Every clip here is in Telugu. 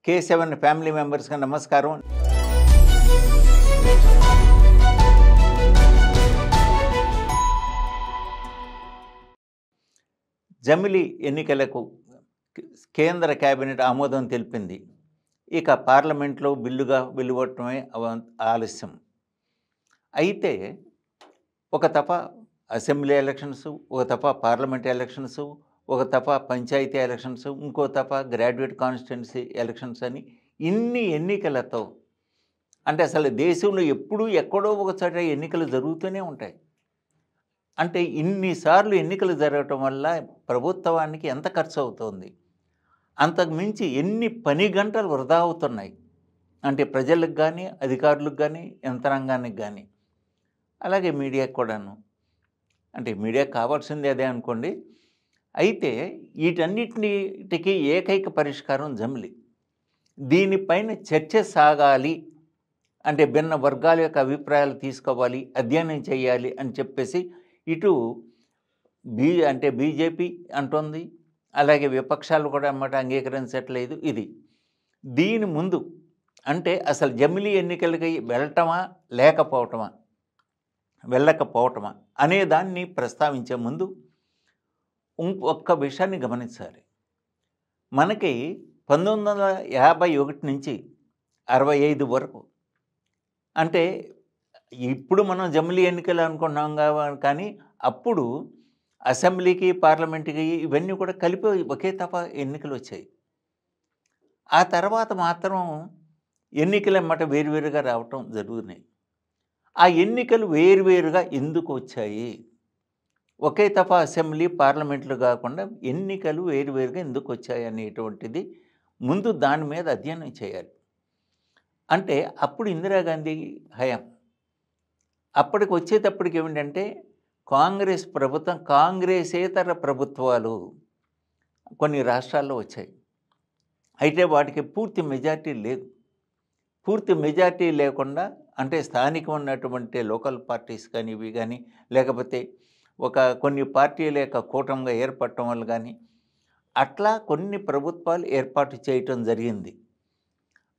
K7 ఫ్యామిలీ మెంబర్స్కి నమస్కారం. జమిలి ఎన్నికలకు కేంద్ర కేబినెట్ ఆమోదం తెలిపింది. ఇక పార్లమెంట్లో బిల్లుగా వెలువడటమే ఆలస్యం. అయితే ఒక తప అసెంబ్లీ ఎలక్షన్స్, ఒక తప పార్లమెంట్ ఎలక్షన్స్, ఒక తప పంచాయతీ ఎలక్షన్స్, ఇంకో తప గ్రాడ్యుయేట్ కాన్స్టిట్యున్సీ ఎలక్షన్స్ అని ఇన్ని ఎన్నికలతో అంటే అసలు దేశంలో ఎప్పుడూ ఎక్కడో ఒక చోట ఎన్నికలు జరుగుతూనే ఉంటాయి. అంటే ఇన్నిసార్లు ఎన్నికలు జరగటం వల్ల ప్రభుత్వానికి ఎంత ఖర్చు అవుతుంది, అంతకు మించి ఎన్ని పని గంటలు వృధా అవుతున్నాయి. అంటే ప్రజలకు కానీ, అధికారులకు కానీ, యంత్రాంగానికి కానీ, అలాగే మీడియాకు కూడాను. అంటే మీడియాకు కావాల్సింది అదే అనుకోండి. అయితే వీటన్నిటికి ఏకైక పరిష్కారం జమిలి. దీనిపైన చర్చ సాగాలి, అంటే భిన్న వర్గాల యొక్క అభిప్రాయాలు తీసుకోవాలి, అధ్యయనం చేయాలి అని చెప్పేసి ఇటు బీజేపీ అంటోంది, అలాగే విపక్షాలు కూడా అన్నమాట అంగీకరించట్లేదు. ఇది దీని ముందు అంటే అసలు జమిలి ఎన్నికలకి వెళ్ళటమా వెళ్ళకపోవటమా అనే దాన్ని ప్రస్తావించే ముందు ఒక్క విషయాన్ని గమనించాలి. మనకి 1951 నుంచి 65 వరకు, అంటే ఇప్పుడు మనం జమిలి ఎన్నికలు అనుకున్నాం కానీ అప్పుడు అసెంబ్లీకి, పార్లమెంట్కి ఇవన్నీ కూడా కలిపి ఒకే తప్ప ఎన్నికలు వచ్చాయి. ఆ తర్వాత మాత్రం ఎన్నికలు అన్నమాట వేరువేరుగా రావటం జరుగుతున్నాయి. ఆ ఎన్నికలు వేరువేరుగా ఎందుకు వచ్చాయి? ఒకే తప్ప అసెంబ్లీ, పార్లమెంట్లు కాకుండా ఎన్నికలు వేరువేరుగా ఎందుకు వచ్చాయి అనేటువంటిది ముందు దాని మీద అధ్యయనం చేయాలి. అంటే అప్పుడు ఇందిరాగాంధీ హయాం, అప్పటికి వచ్చేటప్పటికి ఏమిటంటే కాంగ్రెస్ ప్రభుత్వం, కాంగ్రెసేతర ప్రభుత్వాలు కొన్ని రాష్ట్రాల్లో వచ్చాయి. అయితే వాటికి పూర్తి మెజార్టీ లేదు. పూర్తి మెజార్టీ లేకుండా అంటే స్థానికం ఉన్నటువంటి లోకల్ పార్టీస్ కానీ ఇవి కానీ, లేకపోతే కొన్ని పార్టీల యొక్క కూటమిగా ఏర్పడటం వల్ల కానీ అట్లా కొన్ని ప్రభుత్వాలు ఏర్పాటు చేయటం జరిగింది.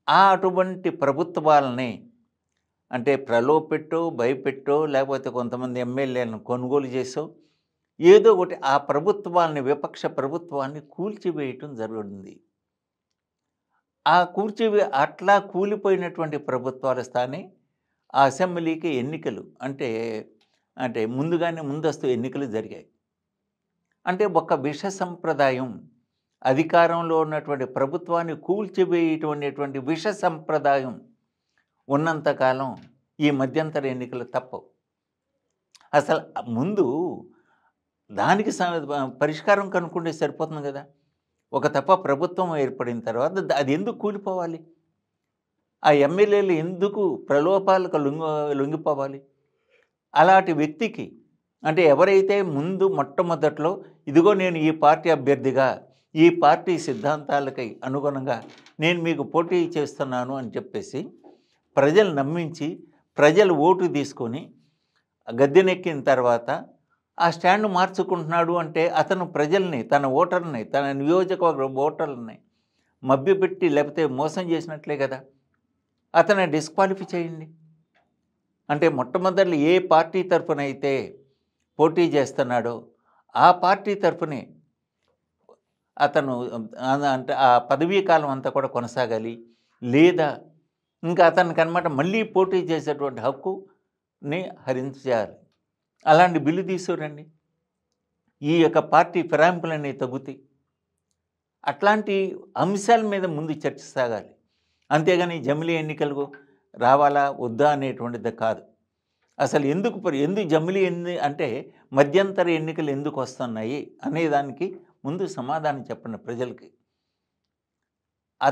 అటువంటి ప్రభుత్వాలని అంటే ప్రలోభపెట్టో, భయపెట్టో, లేకపోతే కొంతమంది ఎమ్మెల్యేలను కొనుగోలు చేసో ఏదో ఒకటి ఆ ప్రభుత్వాన్ని, విపక్ష ప్రభుత్వాన్ని కూల్చివేయటం జరిగింది. అట్లా కూలిపోయినటువంటి ప్రభుత్వాల స్థానే ఆ అసెంబ్లీకి ఎన్నికలు అంటే ముందస్తు ఎన్నికలు జరిగాయి. అంటే ఒక విష సంప్రదాయం, అధికారంలో ఉన్నటువంటి ప్రభుత్వాన్ని కూల్చివేయటటువంటి విష సంప్రదాయం ఉన్నంతకాలం ఈ మధ్యంతర ఎన్నికలు తప్పవు. అసలు ముందు దానికి పరిష్కారం కనుక్కుంటే సరిపోతుంది కదా. ఒక తప్ప ప్రభుత్వం ఏర్పడిన తర్వాత అది ఎందుకు కూలిపోవాలి? ఆ ఎమ్మెల్యేలు ఎందుకు ప్రలోభాలకు లొంగిపోవాలి? అలాంటి వ్యక్తికి అంటే ఎవరైతే ముందు మొట్టమొదట్లో ఇదిగో నేను ఈ పార్టీ అభ్యర్థిగా, ఈ పార్టీ సిద్ధాంతాలకి అనుగుణంగా నేను మీకు పోటీ చేస్తున్నాను అని చెప్పేసి ప్రజలు నమ్మించి, ప్రజలు ఓటు తీసుకొని గద్దెనెక్కిన తర్వాత ఆ స్టాండ్ మార్చుకుంటున్నాడు అంటే అతను ప్రజల్ని, తన ఓటర్ని, తన నియోజకవర్గ ఓటర్లని మభ్యపెట్టి లేకపోతే మోసం చేసినట్లే కదా. అతను డిస్క్వాలిఫై చేయండి. అంటే మొట్టమొదటి ఏ పార్టీ తరఫున అయితే పోటీ చేస్తున్నాడో ఆ పార్టీ తరఫునే అతను అంటే ఆ పదవీ కాలం అంతా కూడా కొనసాగాలి. లేదా ఇంకా అతనికి అన్నమాట మళ్ళీ పోటీ చేసేటువంటి హక్కుని హరించాలి. అలాంటి బిల్లు తీసుకురండి. ఈ యొక్క పార్టీ ఫిరాయింపులన్నీ తగ్గుతాయి. అట్లాంటి అంశాల మీద ముందు చర్చ సాగాలి. అంతేగాని జమిలి ఎన్నికలకు రావాలా వద్దా అనేటువంటిది కాదు. అసలు ఎందుకు జమిలి అంటే మధ్యంతర ఎన్నికలు ఎందుకు వస్తున్నాయి అనేదానికి ముందు సమాధానం చెప్పండి ప్రజలకి.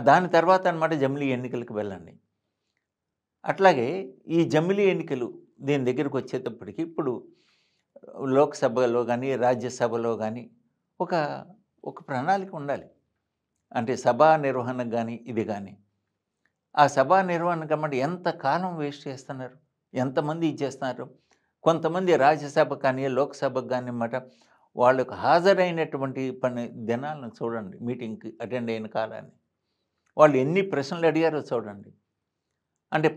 దాని తర్వాత అన్నమాట జమిలి ఎన్నికలకు వెళ్ళండి. అట్లాగే ఈ జమిలి ఎన్నికలు దీని దగ్గరికి వచ్చేటప్పటికి ఇప్పుడు లోక్సభలో కానీ, రాజ్యసభలో కానీ ఒక ప్రణాళిక ఉండాలి. అంటే సభా నిర్వహణకు కానీ ఇది కానీ, ఆ సభా నిర్వహణకు అన్నమాట ఎంత కాలం వేస్ట్ చేస్తున్నారు, ఎంతమంది ఇచ్చేస్తున్నారు. కొంతమంది రాజ్యసభ కానీ, లోక్సభకు కానీ అన్నమాట వాళ్ళకు హాజరైనటువంటి దినాలను చూడండి, మీటింగ్కి అటెండ్ అయిన కాలాన్ని. వాళ్ళు ఎన్ని ప్రశ్నలు అడిగారో చూడండి. అంటే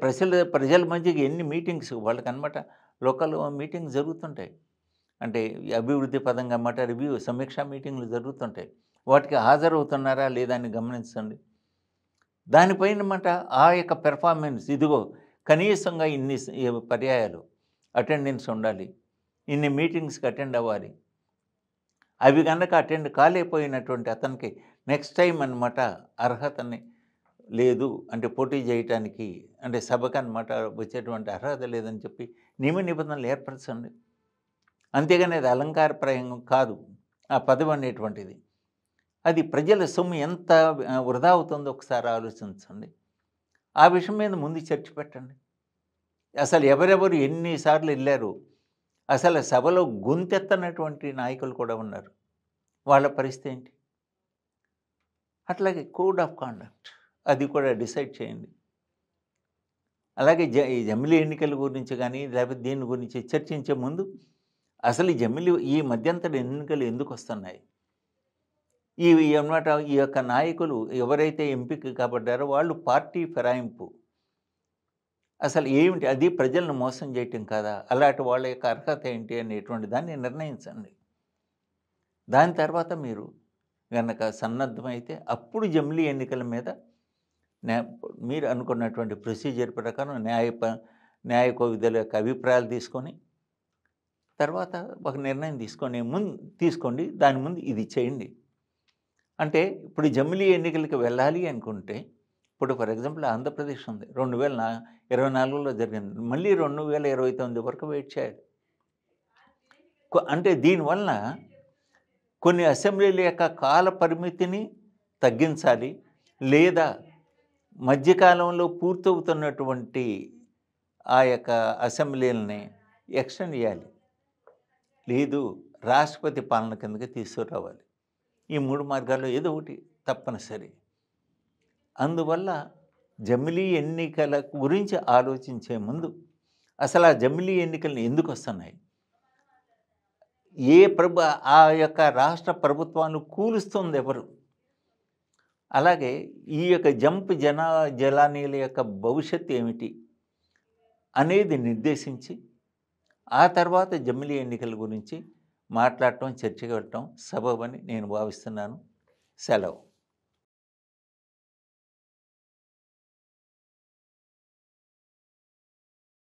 ప్రజల మధ్యకి ఎన్ని మీటింగ్స్ వాళ్ళకనమాట. లోకల్ మీటింగ్స్ జరుగుతుంటాయి. అంటే ఈ అభివృద్ధి పదంగా అన్నమాట సమీక్షా మీటింగ్లు జరుగుతుంటాయి. వాటికి హాజరవుతున్నారా లేదా అని గమనించండి. దానిపైన మాట ఆ యొక్క పెర్ఫార్మెన్స్ ఇదిగో కనీసంగా ఇన్ని పర్యాయాలు అటెండెన్స్ ఉండాలి, ఇన్ని మీటింగ్స్కి అటెండ్ అవ్వాలి. అవి కనుక అటెండ్ కాలేకపోయినటువంటి అతనికి నెక్స్ట్ టైం అన్నమాట అర్హతని లేదు, అంటే పోటీ చేయటానికి అంటే సభకు అన్నమాట వచ్చేటువంటి అర్హత లేదని చెప్పి నియమ నిబంధనలు ఏర్పరచండి. అంతేగాని అది అలంకారప్రాయం కాదు. ఆ పదవి అనేటువంటిది అది ప్రజల సొమ్ము ఎంత వృధా అవుతుందో ఒకసారి ఆలోచించండి. ఆ విషయం మీద ముందు చర్చ పెట్టండి. అసలు ఎవరెవరు ఎన్నిసార్లు వెళ్ళారు, అసలు సభలో గొంతెత్తనటువంటి నాయకులు కూడా ఉన్నారు. వాళ్ళ పరిస్థితి ఏంటి? అట్లాగే కోడ్ ఆఫ్ కాండక్ట్ అది కూడా డిసైడ్ చేయండి. అలాగే ఈ జమిలీ ఎన్నికల గురించి కానీ లేకపోతే దీని గురించి చర్చించే ముందు అసలు ఈ మధ్యంతర ఎన్నికలు ఎందుకు వస్తున్నాయి, అన్నమాట ఈ యొక్క నాయకులు ఎవరైతే ఎంపిక కాబడ్డారో వాళ్ళు పార్టీ ఫిరాయింపు అసలు ఏమిటి, అది ప్రజలను మోసం చేయటం కాదా, అలాంటి వాళ్ళ యొక్క అర్హత ఏంటి అనేటువంటి దాన్ని నిర్ణయించండి. దాని తర్వాత మీరు కనుక సన్నద్ధమైతే అప్పుడు జమిలీ ఎన్నికల మీద మీరు అనుకున్నటువంటి ప్రొసీజర్ ప్రకారం న్యాయకోవిధుల యొక్క అభిప్రాయాలు తీసుకొని తర్వాత ఒక నిర్ణయం తీసుకోండి. దాని ముందు ఇది చేయండి. అంటే ఇప్పుడు జమిలీ ఎన్నికలకి వెళ్ళాలి అనుకుంటే ఇప్పుడు ఫర్ ఎగ్జాంపుల్ ఆంధ్రప్రదేశ్ ఉంది, 2024లో జరిగింది, మళ్ళీ 2029 వరకు వెయిట్ చేయాలి. అంటే దీనివల్ల కొన్ని అసెంబ్లీల యొక్క కాల పరిమితిని తగ్గించాలి, లేదా మధ్యకాలంలో పూర్తవుతున్నటువంటి ఆ యొక్క అసెంబ్లీలని ఎక్స్టెండ్ చేయాలి, లేదు రాష్ట్రపతి పాలన కిందకి తీసుకురావాలి. ఈ 3 మార్గాల్లో ఏదో ఒకటి తప్పనిసరి. అందువల్ల జమిలీ ఎన్నికల గురించి ఆలోచించే ముందు అసలు ఆ జమిలీ ఎన్నికలను ఎందుకు వస్తున్నాయి, ఆ యొక్క రాష్ట్ర ప్రభుత్వాన్ని కూలుస్తుంది ఎవరు, అలాగే ఈ యొక్క జలానీల యొక్క భవిష్యత్తు ఏమిటి అనేది నిర్దేశించి ఆ తర్వాత జమిలీ ఎన్నికల గురించి మాట్లాడటం, చర్చకి వెళ్ళటం సబబని నేను భావిస్తున్నాను. సెలవు.